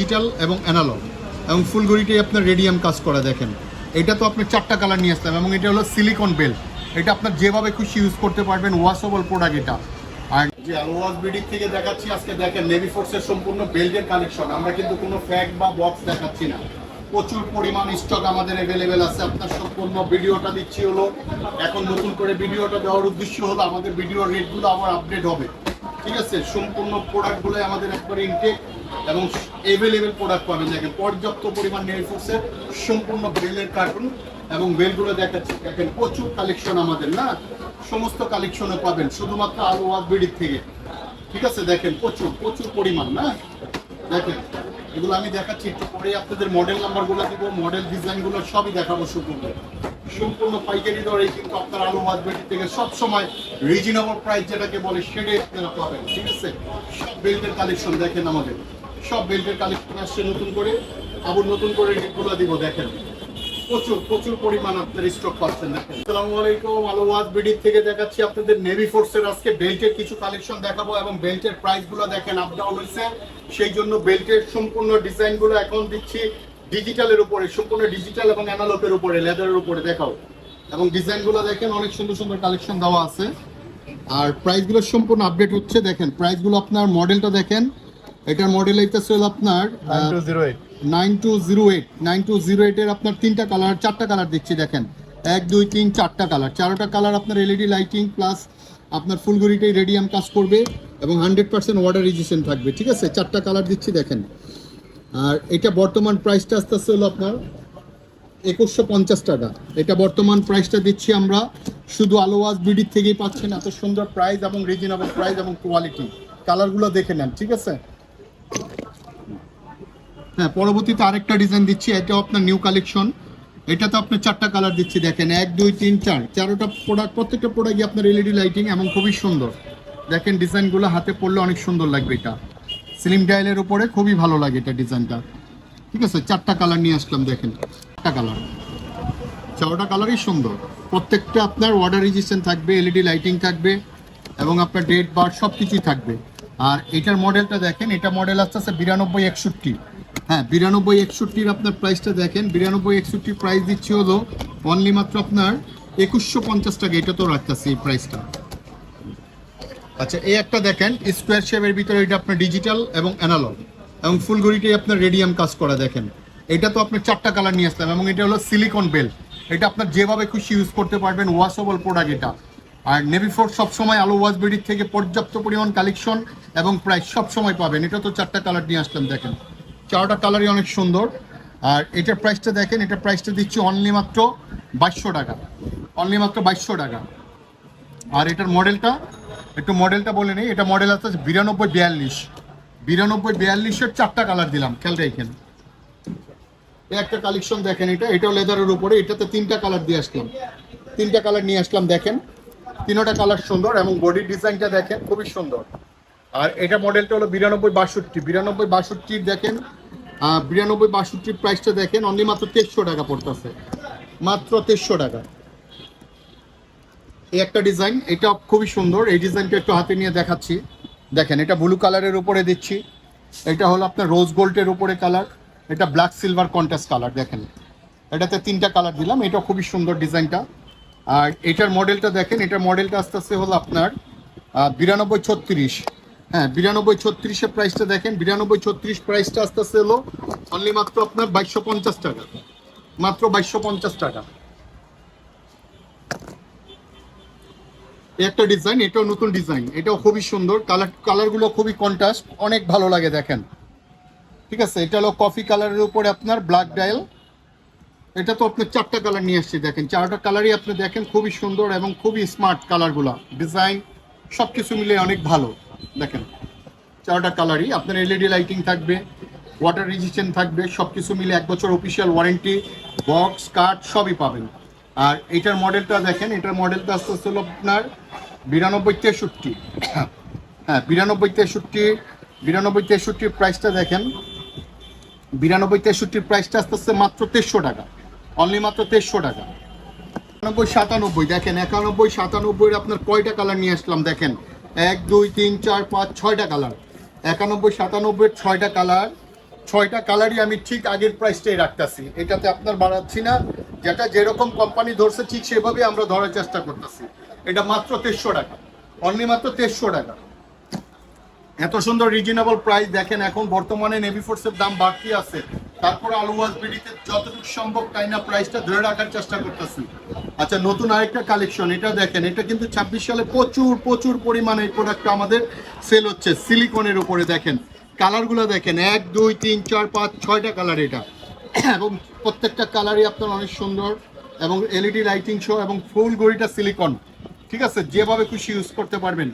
Digital এবং analogue এবং ফুল ঘড়িটাই আপনার রেডিয়াম কাজ করা দেখেন। এটা তো আপনি 4টা কালার নিয়ে আসলাম এবং এটা হলো সিলিকন বেল্ট। এটা আপনার যেভাবে খুশি ইউজ করতে পারবেন, ওয়াশেবল প্রোডাক্ট এটা। আর যে আলোয়াজ বিডির থেকে দেখাচ্ছি আজকে দেখেন নেভি ফোর্সের সম্পূর্ণ বেল্টের কালেকশন। আমরা কিন্তু কোনো ফ্যাক বা বক্স দেখাচ্ছি না, প্রচুর পরিমাণ স্টক আমাদের অ্যাভেলেবেল আছে। আপনার সম্পূর্ণ ভিডিওটা দিচ্ছি হলো এখন নতুন করে ভিডিওটা দেওয়ার উদ্দেশ্য হলো আমাদের ভিডিওর রেটগুলো আবার আপডেট হবে, ঠিক আছে। সম্পূর্ণ প্রোডাক্টগুলো আমাদের একবারে ইনটেক এবং অ্যাভেলেবেল প্রোডাক্ট পাবেন। দেখেন পর্যাপ্ত পরিমাণ নেভি ফোর্সের সম্পূর্ণ বেলের কার্টুন এবং বেলগুলো দেখাচ্ছি দেখেন, প্রচুর কালেকশন আমাদের না, সমস্ত কালেকশনে পাবেন শুধুমাত্র আলোয়াজ বিডির থেকে, ঠিক আছে। দেখেন প্রচুর প্রচুর পরিমাণ না, দেখেন এগুলো আমি দেখাচ্ছি একটু পরে আপনাদের মডেল নাম্বারগুলো দিব, মডেল ডিজাইনগুলো সবই দেখাবো সম্পূর্ণ পাইকারি দরে কিন্তু আপনার আলোয়াজ বিডি থেকে সবসময় রিজনেবল প্রাইস যেটাকে বলে সেটাই আপনারা পাবেন, ঠিক আছে। সব বেল্টের কালেকশন দেখেন, আমাদের সব বেল্টের কালেকশন আসছে নতুন করে, আবার নতুন করে রেটগুলো দিব দেখেন, প্রচুর প্রচুর পরিমাণ আপনার স্টক পাচ্ছেন দেখেন। আসসালামু আলাইকুম, আলোয়াজ বিডি থেকে দেখাচ্ছি আপনাদের নেভি ফোর্সের আজকে বেল্টের কিছু কালেকশন দেখাবো এবং বেল্টের প্রাইসগুলো দেখেন আপ ডাউন হয়েছে, সেই জন্য বেল্টের সম্পূর্ণ ডিজাইনগুলো এখন দিচ্ছি ডিজিটালের উপরে, সম্পূর্ণ ডিজিটাল এবং অ্যানালগের উপরে, লেদারের উপরে দেখাও এবং ডিজাইনগুলো দেখেন অনেক সুন্দর সুন্দর কালেকশন দেওয়া আছে। আর প্রাইসগুলো সম্পূর্ণ আপডেট হচ্ছে দেখেন। প্রাইসগুলো আপনার মডেলটা দেখেন, এটার মডেল এইটাছে হলো আপনার 9208 এর আপনার 3টা কালার 4টা কালার দিচ্ছি দেখেন, 1 2 3 4টা কালার, 4টা কালার আপনার এলইডি লাইটিং প্লাস আপনার ফুল ঘড়িটাই রেডিয়াম কাজ করবে এবং 100% ওয়াটার রেজিস্ট্যান্ট থাকবে, ঠিক আছে। 4টা কালার দিচ্ছি দেখেন। আর এটা বর্তমান প্রাইসটা আস্তে আস্তে হলো আপনার 2150 টাকা। এটা বর্তমান প্রাইসটা দিচ্ছি আমরা শুধু আলোয়াজ বিডির থেকেই পাচ্ছেন, এত সুন্দর প্রাইস এবং রিজনেবল প্রাইস এবং কোয়ালিটি। কালারগুলো দেখে নেন, ঠিক আছে। হ্যাঁ, পরবর্তীতে আরেকটা ডিজাইন দিচ্ছি, এটাও আপনার নিউ কালেকশন। এটা তো আপনার 4টা কালার দিচ্ছি দেখেন, 1 2 3 4, 4টা প্রোডাক্ট, প্রত্যেকটা প্রোডাক্টই আপনার এলইডি লাইটিং এবং খুবই সুন্দর দেখেন। ডিজাইনগুলো হাতে পড়লে অনেক সুন্দর লাগবে, এটা স্লিম ডায়ালের উপরে খুবই ভালো লাগে এটা ডিজাইনটা, ঠিক আছে। 4টা কালার নিয়ে আসলাম দেখেন, 4টা কালার, 4টা কালারই সুন্দর। প্রত্যেকটা আপনার ওয়াটার রেজিস্ট্যান্ট থাকবে, এলইডি লাইটিং থাকবে এবং আপনার ডেট বার সব কিছুই থাকবে। আর এটার মডেলটা দেখেন, এটা মডেল আসতে আছে 9261। হ্যাঁ, 9261 আপনার প্রাইসটা দেখেন, 9261 প্রাইস দিচ্ছি হলো অনলি মাত্র আপনার 2150 টাকা। এটা তো রাখতেছি এই প্রাইসটা। আচ্ছা, এই একটা দেখেন স্কোয়ার শেপের ভিতরে, এটা আপনার ডিজিটাল এবং অ্যানালগ এবং ফুল ঘড়িটাই আপনার রেডিয়াম কাজ করা দেখেন। এটা তো আপনার 4টা কালার নিয়ে আসলাম এবং এটা হলো সিলিকন বেল্ট। এটা আপনার যেভাবে খুশি ইউজ করতে পারবেন, ওয়াশেবল প্রোডাক্ট এটা। আর নেভি ফোর্স সবসময় আলোয়াজ বিডির থেকে পর্যাপ্ত পরিমাণ কালেকশন এবং প্রাইস সবসময় পাবেন। এটা তো 4টা কালার নিয়ে আসলাম দেখেন, 4টা কালারই অনেক সুন্দর। আর এটার প্রাইসটা দেখেন, এটার প্রাইসটা দিচ্ছি অনলি মাত্র 2200 টাকা, অনলি মাত্র 2200 টাকা। আর এটার মডেলটা একটু মডেলটা বলে নেই, এটা মডেল আছে 9242। 9242-এর 4টা কালার দিলাম, খেয়াল রাখেন। এই একটা কালেকশন দেখেন, এটাও লেদারের উপরে, এটাতে 3টা কালার দিয়ে আসলাম, 3টা কালার নিয়ে আসলাম দেখেন, 3টা কালার সুন্দর এবং বডির ডিজাইনটা দেখেন খুবই সুন্দর। আর এটা মডেলটা হলো 9262 দেখেন, 9262 প্রাইসটা দেখেন অনলি মাত্র 2300 টাকা পড়তেছে, মাত্র 2300 টাকা। এই একটা ডিজাইন, এটা খুবই সুন্দর। এই ডিজাইনটা একটু হাতে নিয়ে দেখাচ্ছি দেখেন, এটা ব্লু কালারের উপরে দিচ্ছি, এটা হলো আপনার রোজ গোল্ডের উপরে কালার, এটা ব্ল্যাক সিলভার কন্ট্রাস্ট কালার দেখেন। এটাতে 3টা কালার দিলাম, এটা খুবই সুন্দর ডিজাইনটা। আর এটার মডেলটা দেখেন, এটার মডেলটা আস্তে আস্তে হলো আপনার 9236। হ্যাঁ, 9236-এর প্রাইসটা দেখেন, 9236 প্রাইসটা আস্তে আস্তে হলো অনলি মাত্র আপনার 2250 টাকা, মাত্র 2250 টাকা। একটা ডিজাইন, এটাও নতুন ডিজাইন, এটাও খুবই সুন্দর। কালারগুলো খুবই কন্ট্রাস্ট, অনেক ভালো লাগে দেখেন, ঠিক আছে। এটা হলো কফি কালারের উপরে আপনার ব্ল্যাক ডায়াল। এটা তো আপনার 4টা কালার নিয়ে আসছি দেখেন, 4টা কালারই আপনি দেখেন খুবই সুন্দর এবং খুবই স্মার্ট কালারগুলো, ডিজাইন সব কিছু মিলে অনেক ভালো দেখেন। 4টা কালারই আপনার এলইডি লাইটিং থাকবে, ওয়াটার রেজিস্ট্যান্ট থাকবে, সব কিছু মিলে 1 বছর অফিসিয়াল ওয়ারেন্টি, বক্স কার্ড সবই পাবেন। আর এটার মডেলটা দেখেন, এটার মডেলটা আস্তে আস্তে হলো আপনার 9263। হ্যাঁ, 9263 প্রাইসটা দেখেন, 9263 প্রাইসটা আস্তে আস্তে মাত্র 2300 টাকা, অনলি মাত্র 2300 টাকা। 9197 দেখেন, 9197-এর আপনার কয়টা কালার নিয়ে আসলাম দেখেন, 1 2 3 4 5 6টা কালার, 9197-এর 6টা কালার ছয়টা কালারই আমি ঠিক আগের প্রাইসটাই রাখতেছি, এটাতে আপনার বাড়াচ্ছি না। যেটা যেরকম কোম্পানি ধরছে ঠিক সেভাবে আমরা ধরার চেষ্টা করতেছি। এটা মাত্র 2300 টাকা, অনলি মাত্র 2300 টাকা। এত সুন্দর রিজনেবল প্রাইস দেখেন। এখন বর্তমানে নেভি ফোর্সের দাম বাড়তি আছে, তারপরে আলু ওয়াজ বিডিতে যতটুকু সম্ভব তাই না প্রাইসটা ধরে রাখার চেষ্টা করতেছি। আচ্ছা, নতুন আরেকটা কালেকশন, এটা দেখেন। এটা কিন্তু 26 সালে প্রচুর প্রচুর পরিমাণে এই প্রোডাক্টটা আমাদের সেল হচ্ছে সিলিকনের উপরে। দেখেন কালারগুলো দেখেন, 1 2 3 4 5 6টা কালার এটা, এবং প্রত্যেকটা কালারই আপনার অনেক সুন্দর, এবং এলইডি লাইটিং শো, এবং ফুল গড়িটা সিলিকন। ঠিক আছে, যেভাবে খুশি ইউজ করতে পারবেন।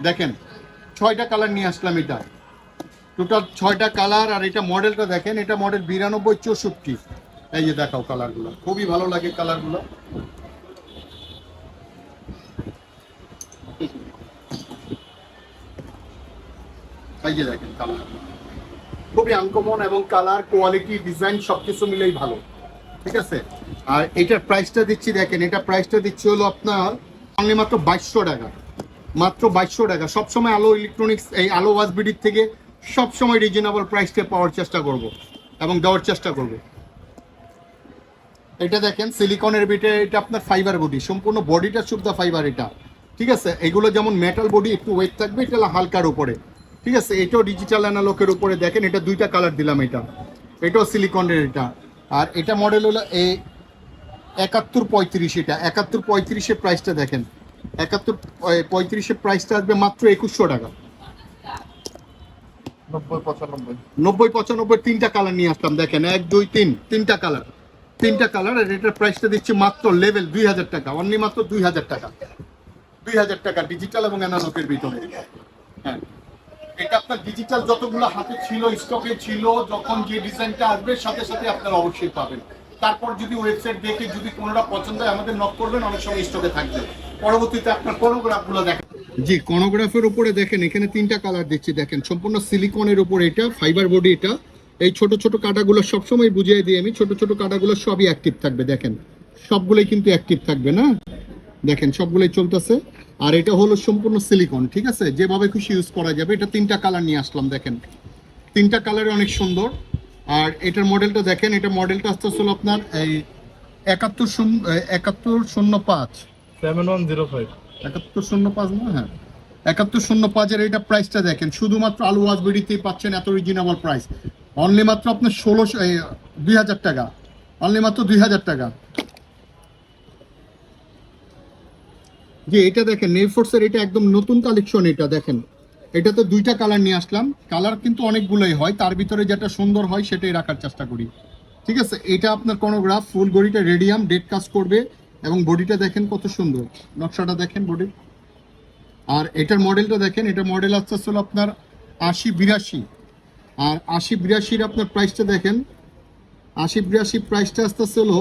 দেখেন 6টা কালার নিয়ে আসলাম, এটা টোটাল 6টা কালার। আর এটা মডেলটা দেখেন, এটা মডেল 92 64। এই যে দেখাও কালারগুলো, খুবই ভালো লাগে কালারগুলো। এই যে দেখেন কালার, খুবই আনকমন, এবং কালার কোয়ালিটি ডিজাইন সবকিছু মিলেই ভালো। ঠিক আছে, আর এটার প্রাইসটা দিচ্ছি দেখেন, এটা প্রাইসটা দিচ্ছি হলো আপনার অনলি মাত্র 2200 টাকা, মাত্র 2200 টাকা। সবসময় আলো ইলেকট্রনিক্স, এই আলো ওয়াজ বিডির থেকে সবসময় রিজনেবল প্রাইসটা পাওয়ার চেষ্টা করব এবং দেওয়ার চেষ্টা করব। এটা দেখেন সিলিকনের বিটে, এটা আপনার ফাইবার বডি, সম্পূর্ণ বডিটা শুদ্ধ ফাইবার এটা। ঠিক আছে, এগুলো যেমন মেটাল বডি একটু ওয়েট থাকবে, এটা হালকার উপরে। ঠিক আছে, এটাও ডিজিটাল অ্যানালগের উপরে। দেখেন এটা 2টা কালার দিলাম, এটাও সিলিকনের এটা। আর এটা মডেল হলো এই 7135। এটা 7135-এর প্রাইসটা দেখেন, 7135-এর প্রাইসটা আসবে মাত্র 2100 টাকা। 90 95 3টা কালার নিয়ে আসলাম। দেখেন 1 2 3 3টা কালার, 3টা কালার। আর এটার প্রাইসটা দিচ্ছি মাত্র লেভেল 2000 টাকা, অনলি মাত্র 2000 টাকা, 2000 টাকা ডিজিটাল এবং অ্যানালগের ভিতরে। হ্যাঁ, এটা আপনার ডিজিটাল যতগুলো হাতে ছিল, স্টকে ছিল, যখন যে ডিজাইনটা আসবে সাথে সাথে আপনারা অবশ্যই পাবেন। তারপর যদি ওয়েবসাইট দেখে যদি কোনোটা পছন্দ হয় আমাদের নক করবেন, অনেক সময় স্টকে থাকবে। পরবর্তীতে আপনার কোনোগ্রাফগুলো দেখেন। জি, কোনোগ্রাফের উপরে দেখেন এখানে 3টা কালার দিচ্ছি। দেখেন সম্পূর্ণ সিলিকনের উপরে, এটা ফাইবার বডি। এটা এই ছোট ছোট কাটাগুলো সবসময় বুঝিয়ে দিই আমি, ছোট ছোট কাটাগুলো সবই অ্যাক্টিভ থাকবে। দেখেন সবগুলোই কিন্তু অ্যাক্টিভ থাকবে না, দেখেন সবগুলোই চলতেছে। আর এটা হলো সম্পূর্ণ সিলিকন। ঠিক আছে, যেভাবে খুশি ইউজ করা যাবে। এটা 3টা কালার নিয়ে আসলাম, দেখেন 3টা কালারে অনেক সুন্দর। আর এটার মডেলটা দেখেন, এটা মডেলটা আসতে হলো আপনার এই 7105 7105 7105 না? হ্যাঁ, 7105-এর এটা প্রাইসটা দেখেন। শুধুমাত্র আলু ওয়াজ বিডিতেই পাচ্ছেন এত রিজনেবল প্রাইস, অনলি মাত্র আপনার 2000 টাকা, অনলি মাত্র 2000 টাকা। যে এটা দেখেন নেভি ফোর্সের, এটা একদম নতুন কালেকশন। এটা দেখেন, এটাতে 2টা কালার নিয়ে আসলাম। কালার কিন্তু অনেকগুলোই হয়, তার ভিতরে যেটা সুন্দর হয় সেটাই রাখার চেষ্টা করি। ঠিক আছে, এটা আপনার কোনোগ্রাফ, ফুল বডিটা রেডিয়াম ডেড কাজ করবে, এবং বডিটা দেখেন কত সুন্দর, নকশাটা দেখেন বডি। আর এটার মডেলটা দেখেন, এটা মডেল আসতে হলো আপনার 8082। আর 8082-এর আপনার প্রাইসটা দেখেন, 8082 প্রাইসটা আসতে হলো,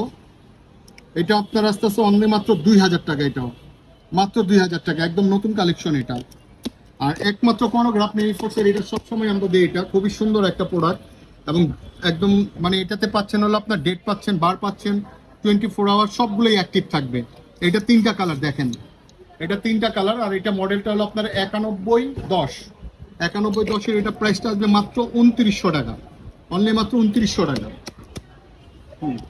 এটা আপনার আসতে অনলি মাত্র 2000 টাকা। এটাও মাত্র 2000 টাকা, একদম নতুন কালেকশন এটা। আর একমাত্র কোনোগ্রাফ নেভি ফোর্সের, এটা সবসময় আমরা দিই। এটা খুবই সুন্দর একটা প্রোডাক্ট, এবং একদম মানে এটাতে পাচ্ছেন হলো আপনার ডেট পাচ্ছেন, বার পাচ্ছেন, 24 আওয়ার সবগুলোই অ্যাক্টিভ থাকবে। এটা 3টা কালার দেখেন, এটা 3টা কালার। আর এটা মডেলটা হলো আপনার 9110। 9110-এর এটা প্রাইসটা আসবে মাত্র 2900 টাকা, অনলি মাত্র 2900 টাকা।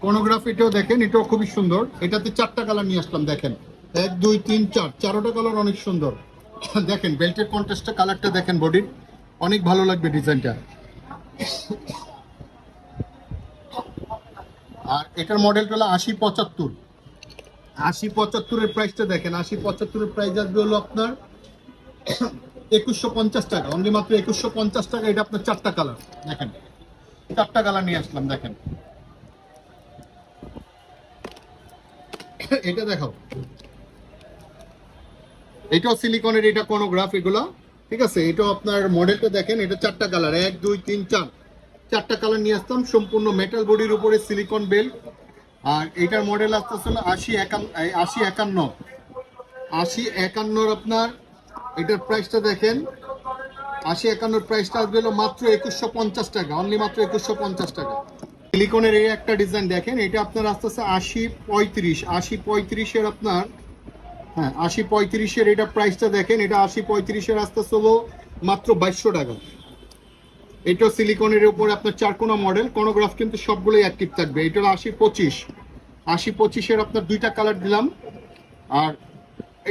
কোনোগ্রাফ এটাও দেখেন, এটাও খুবই সুন্দর। এটাতে 4টা কালার নিয়ে আসলাম। দেখেন 1 2 3 4, 4টা কালার অনেক সুন্দর। দেখেন বেল্টের কন্ট্রাস্টটা, কালারটা দেখেন বডির, অনেক ভালো লাগবে ডিজাইনটা। আর এটার মডেলটা হলো 8075। 8075-এর প্রাইসটা দেখেন, 8075-এর প্রাইস আসবে হলো আপনার 2150 টাকা, অনলি মাত্র 2150 টাকা। এটা আপনার 4টা কালার দেখেন, 4টা কালার নিয়ে আসলাম। দেখেন এটা দেখাও, এটাও সিলিকনের, এটা কোনোগ্রাফ এগুলো। ঠিক আছে, এটাও আপনার মডেলটা দেখেন, এটা 4টা কালার, 1 2 3 4, 4টা কালার নিয়ে আসতাম। সম্পূর্ণ মেটাল বডির উপরে সিলিকন বেল্ট। আর এটার মডেল আসতেছিল 8051 আপনার। এটার প্রাইসটা দেখেন, 8051-এর প্রাইসটা আসবে হলো মাত্র 2150 টাকা, অনলি মাত্র 2150 টাকা। সিলিকনের এই একটা ডিজাইন দেখেন, এটা আপনার আসতেছে 8035। 8035-এর আপনার, হ্যাঁ 8035-এর এটা প্রাইসটা দেখেন, এটা 8035-এর আসতেছে হলো মাত্র 2200 টাকা, এটাও সিলিকনের উপরে আপনার চারকোনা মডেল, কোনোগ্রাফ কিন্তু সবগুলোই অ্যাক্টিভ থাকবে। এটা হলো 80-25, 80-25-এর আপনার দুইটা কালার দিলাম। আর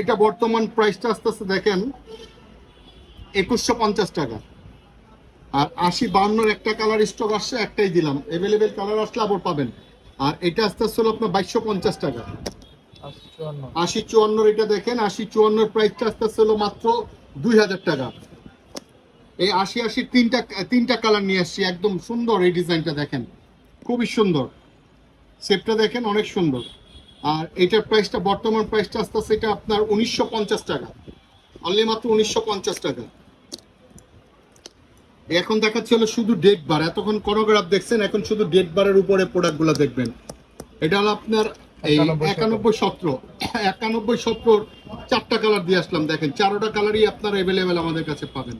এটা বর্তমান প্রাইসটা আস্তে আস্তে দেখেন 2150 টাকা। আর 80-52-এর একটা কালার স্টক আসছে, একটাই দিলাম, অ্যাভেলেবেল কালার আসলে আবার পাবেন। আর এটা আস্তে আস্তে হলো আপনার 2250 টাকা। 80-54 এটা দেখেন, 80-54-এর প্রাইসটা আস্তে আস্তে হলো মাত্র 2000 টাকা। এই 80-80 তিনটা কালার নিয়ে আসছি, একদম সুন্দর। এই ডিজাইনটা দেখেন, খুবই সুন্দর, শেপটা দেখেন অনেক সুন্দর। আর এটার প্রাইসটা বর্তমান প্রাইসটা আস্তে আস্তে এটা আপনার 1950 টাকা, অনলি মাত্র 1950 টাকা। এখন দেখাচ্ছে হলো শুধু ডেট বার, এতক্ষণ কোনোগ্রাফ দেখছেন, এখন শুধু ডেট বারের উপরে প্রোডাক্টগুলো দেখবেন। এটা হলো আপনার এই 91-17 চারটা কালার দিয়ে আসলাম, দেখেন চারোটা কালারই আপনার অ্যাভেলেবেল আমাদের কাছে পাবেন।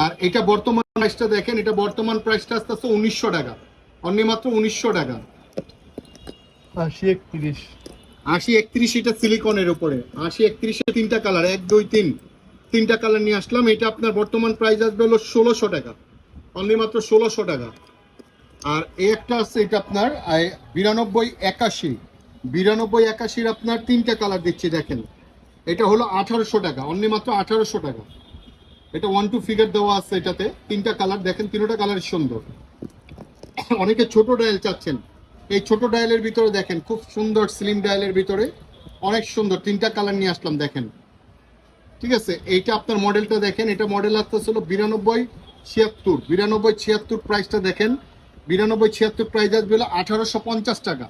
আর এটা বর্তমান প্রাইসটা দেখেন, এটা বর্তমান প্রাইসটা আস্তে আস্তে 1900 টাকা, অনলি মাত্র 1900 টাকা। 80-31 এটা সিলিকনের উপরে, 80-31-এর তিনটা কালার, 1 2 3 তিনটা কালার নিয়ে আসলাম। এটা আপনার বর্তমান প্রাইস আসবে হলো 1600 টাকা, অনলি মাত্র 1600 টাকা। আর এই একটা আছে, এটা আপনার 92-81 আপনার তিনটা কালার দিচ্ছি দেখেন, এটা হলো 1800 টাকা, অনলি মাত্র 1800 টাকা। এটা 1-2 ফিগার দেওয়া আছে, এটাতে তিনটা কালার দেখেন, তিনটা কালার সুন্দর। অনেকে ছোট ডায়াল চাচ্ছেন, এই ছোট ডায়ালের ভিতরে দেখেন খুব সুন্দর, স্লিম ডায়ালের ভিতরে অনেক সুন্দর তিনটা কালার নিয়ে আসলাম দেখেন। ঠিক আছে, এইটা আপনার মডেলটা দেখেন, এটা মডেল আসতেছিল 92-76 প্রাইসটা দেখেন, 92-76 প্রাইস আসবে হলো 1850 টাকা।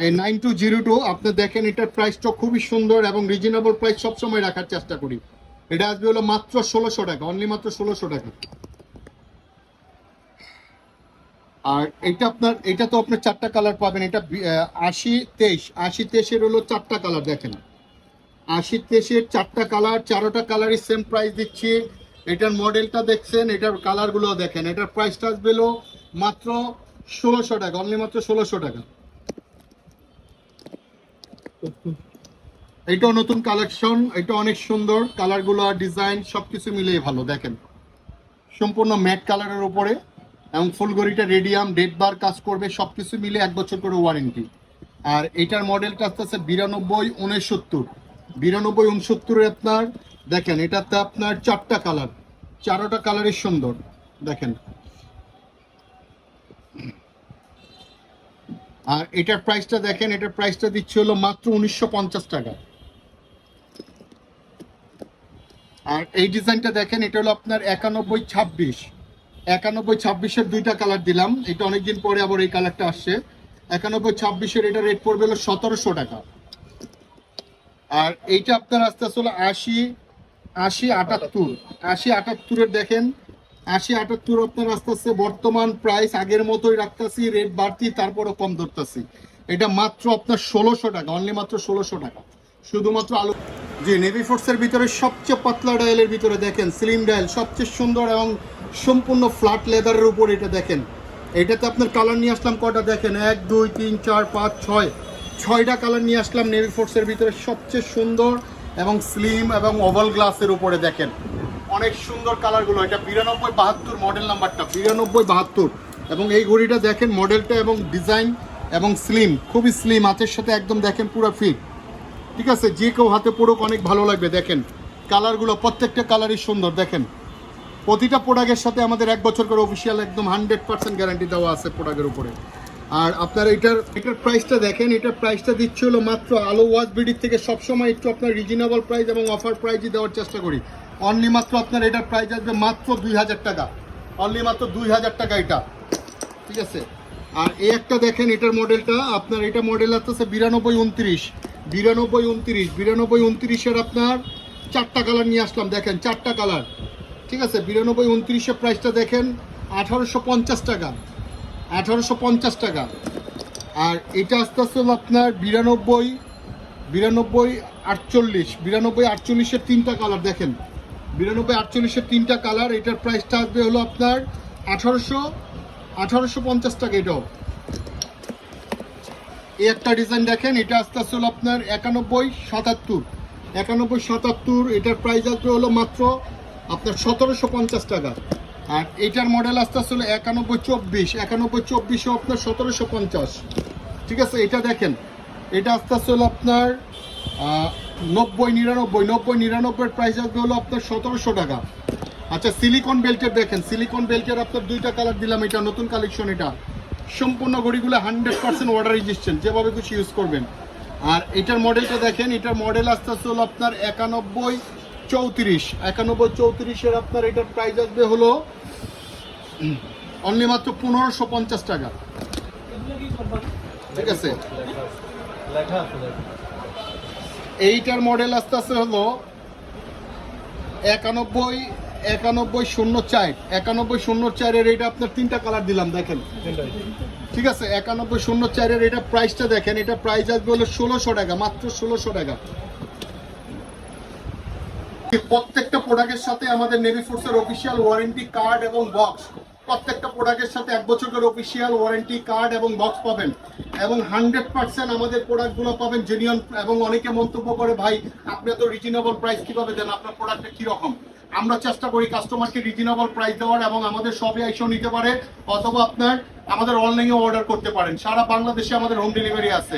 এই 9202 আপনি দেখেন, এটার প্রাইসটা খুবই সুন্দর এবং রিজনেবল প্রাইস সবসময় রাখার চেষ্টা করি। এটা আসবে হলো মাত্র 1600 টাকা, অনলি মাত্র 1600 টাকা। আর এটা আপনার, এটা তো আপনার চারটা কালার পাবেন। এটা 80-23 হলো চারটা কালার দেখেন, 80-23-এর চারটা কালার, চারোটা কালারই সেম প্রাইস দিচ্ছি। এটার মডেলটা দেখছেন, এটার কালারগুলো দেখেন, এটার প্রাইসটা আসবে হলো মাত্র 1600 টাকা, অনলি মাত্র 1600 টাকা। এটাও নতুন কালেকশন, এটা অনেক সুন্দর, কালারগুলো ডিজাইন সবকিছু মিলিয়ে ভালো দেখেন, সম্পূর্ণ ম্যাট কালারের উপরে এবং ফুলগড়িটা রেডিয়াম, ডেট বার কাজ করবে, সবকিছু মিলে 1 বছর করে ওয়ারেন্টি। আর এটার মডেলটা আসতেছে 92-69 আপনার দেখেন, এটাতে আপনার চারটা কালার, চারোটা কালারই সুন্দর দেখেন। আর এটার প্রাইসটা দেখেন, এটার প্রাইসটা দিচ্ছে হলো মাত্র 1950 টাকা। আর এই ডিজাইনটা দেখেন, এটা হলো আপনার 91-26-এর দুইটা কালার দিলাম, এটা অনেকদিন পরে আবার এই কালারটা আসছে। 91-26-এর এটা রেট পড়বে হলো 1700 টাকা। আর এইটা আপনার আস্তে আস্তে হলো 80-78-এর দেখেন, 80-78 আপনার আস্তে আস্তে বর্তমান প্রাইস আগের মতোই রাখতেছি, রেট বাড়তি তারপরও কম ধরতেছি। এটা মাত্র আপনার 1600 টাকা, অনলি মাত্র 1600 টাকা, শুধুমাত্র আলু। জি, নেভি ফোর্সের ভিতরে সবচেয়ে পাতলা ডায়ালের ভিতরে দেখেন, স্লিম ডায়াল, সবচেয়ে সুন্দর এবং সম্পূর্ণ ফ্ল্যাট লেদারের উপর এটা দেখেন। এটাতে আপনার কালার নিয়ে আসলাম কটা দেখেন, 1 2 3 4 5 6 6টা কালার নিয়ে আসলাম নেভি ফোর্সের ভিতরে, সবচেয়ে সুন্দর এবং স্লিম এবং ওভাল গ্লাসের উপরে দেখেন, অনেক সুন্দর কালারগুলো। এটা 92-72 মডেল নাম্বারটা, 92-72। এবং এই ঘড়িটা দেখেন মডেলটা এবং ডিজাইন এবং স্লিম, খুবই স্লিম, হাতের সাথে একদম দেখেন পুরো ফিট। ঠিক আছে, যে কেউ হাতে পড়ুক অনেক ভালো লাগবে। দেখেন কালারগুলো, প্রত্যেকটা কালারই সুন্দর দেখেন। প্রতিটা প্রোডাক্টের সাথে আমাদের 1 বছর করে অফিসিয়াল একদম 100% গ্যারান্টি দেওয়া আছে প্রোডাক্টের উপরে। আর আপনার এটার প্রাইসটা দেখেন, এটার প্রাইসটা দিচ্ছে হলো মাত্র আলো ওয়াচ বিডির থেকে সবসময় একটু আপনার রিজনেবল প্রাইস এবং অফার প্রাইসই দেওয়ার চেষ্টা করি। অনলি মাত্র আপনার এটার প্রাইস আসবে মাত্র 2000 টাকা, অনলি মাত্র 2000 টাকা এটা। ঠিক আছে, আর এই একটা দেখেন, এটার মডেলটা আপনার, এটা মডেল আসতেছে 92-29-এর আপনার চারটা কালার নিয়ে আসলাম দেখেন, চারটা কালার। ঠিক আছে, 92-29-এর প্রাইসটা দেখেন 1850 টাকা, 1850 টাকা। আর এটা আস্তে আস্তে হলো আপনার 92-48-এর তিনটা কালার দেখেন, 92-48-এর তিনটা কালার। এটার প্রাইসটা আসবে হলো আপনার 1850 টাকা। এটাও এই একটা ডিজাইন দেখেন, এটা আস্তে আস্তে হলো আপনার 91-77, 9177, এটার প্রাইস আসবে হলো মাত্র আপনার 1750 টাকা। আর এটার মডেল আসতে আসলে 9124 আপনার 1750। ঠিক আছে, এটা দেখেন, এটা আস্তে আস্তে হলো আপনার 90-99 প্রাইস আসবে হলো আপনার 1700 টাকা। আচ্ছা, সিলিকন বেল্টের দেখেন, সিলিকন বেল্টের আপনার দুইটা কালার দিলাম, এটা নতুন কালেকশন। এটা সম্পূর্ণ ঘড়িগুলো 100% ওয়াটার রেজিস্ট্যান্ট, যেভাবে কিছু ইউজ করবেন। আর এটার মডেলটা দেখেন, এটার মডেল আসতে আসতে হলো আপনার 9134 আপনার এটার প্রাইস আসবে হলো অনলি মাত্র 1550 টাকা। ঠিক আছে, এইটার মডেল আস্তে আস্তে হলো 9104 এটা আপনার তিনটা কালার দিলাম দেখেন। ঠিক আছে, 9104 এটা প্রাইসটা দেখেন, এটা প্রাইস আসবে হলো 1600 টাকা, মাত্র 1600 টাকা। প্রত্যেকটা প্রোডাক্টের সাথে আমাদের নেভি ফোর্সের অফিসিয়াল ওয়ারেন্টি কার্ড এবং বক্স, প্রত্যেকটা প্রোডাক্টের সাথে 1 বছরের অফিসিয়াল ওয়ারেন্টি কার্ড এবং বক্স পাবেন, এবং 100% আমাদের প্রোডাক্টগুলো পাবেন জেনুইন। এবং অনেকে মন্তব্য করে, ভাই আপনি এত রিজনেবল প্রাইস কিভাবে দেন, আপনার প্রোডাক্টটা কিরকম? আমরা চেষ্টা করি কাস্টমারকে রিজনেবল প্রাইস দেওয়ার, এবং আমাদের শপে এসেও নিতে পারে, অথবা আপনার আমাদের অনলাইনে অর্ডার করতে পারেন। সারা বাংলাদেশে আমাদের হোম ডেলিভারি আছে।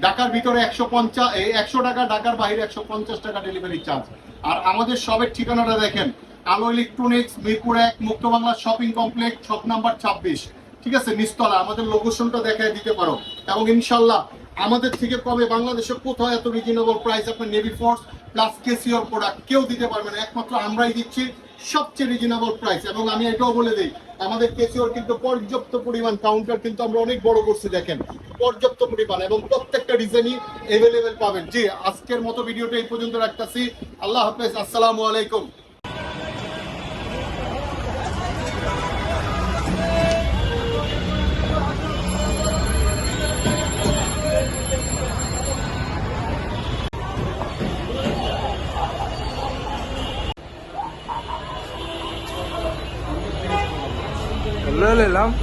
ঢাকার ভিতরে 100 টাকা, ঢাকার বাইরে 150 টাকা ডেলিভারি চার্জ। আর আমাদের শপের ঠিকানাটা দেখেন, আলো ইলেকট্রনিক্স, মিরপুর 1, মুক্ত Bangla shopping complex, shop number 26। ঠিক আছে, নিচতলা। আমাদের লোকেশনটা দেখায় দিতে পারো, এবং ইনশাল্লাহ আমাদের থেকে কমে বাংলাদেশে কোথাও এত রিজনেবল প্রাইস আপনার নেভি ফোর্স প্লাস কেসিওর প্রোডাক্ট কেউ দিতে পারবে না, একমাত্র আমরাই দিচ্ছি সবচেয়ে রিজনেবল প্রাইস। এবং আমি এটাও বলে দিই, আমাদের কেসিওর কিন্তু পর্যাপ্ত পরিমাণ কাউন্টার কিন্তু আমরা অনেক বড় করছি, দেখেন পর্যাপ্ত পরিমাণ, এবং প্রত্যেকটা ডিজাইনই অ্যাভেলেবেল পাবেন। জি, আজকের মতো ভিডিওটা এই পর্যন্ত রাখতেছি। আল্লাহ হাফেজ, আসসালামু আলাইকুম। le nilam